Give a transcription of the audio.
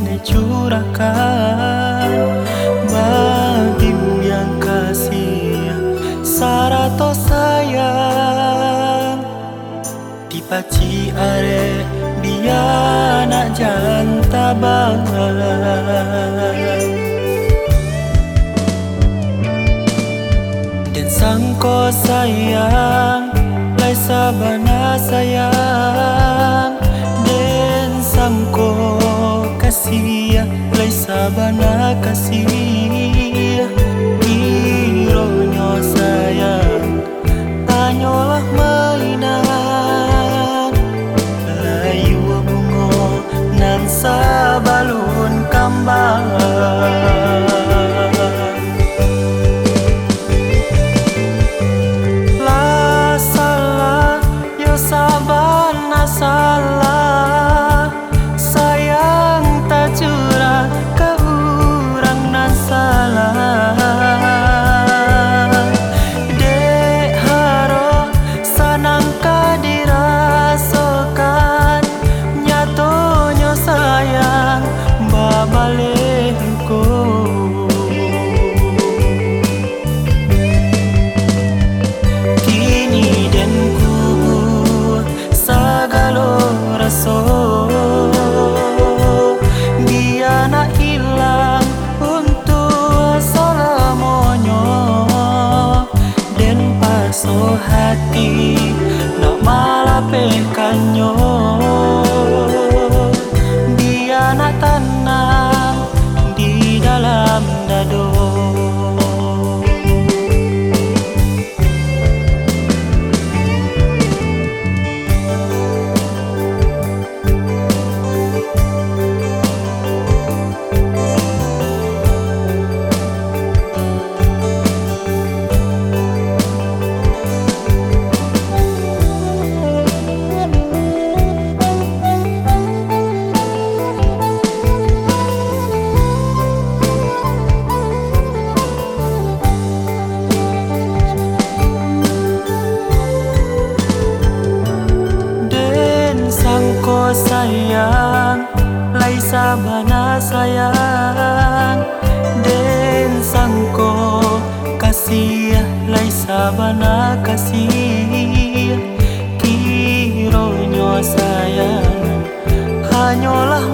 kini curahkan bagimu yang kasih sarato sayang dipaci are dia nak janta banget dan sangko sayang lai sabana sayang dan sangko kasih lai sabana kasih ironyo sayang hanyalah mainan layu bungo nan sabalun kambang la salah yo sabana salah sayang tak curah ke urang nan salah dek haro sanangka dirasakan nyatonyo sayang babalengku kini den ku sagalo raso dia nak hilang untuk selamonyo dan paso hati nak malapekannya dia nak tenang di dalam dado. Sangko sayang lai sabana sayang den sangko kasih lai sabana kasih kironyo sayang hanyalah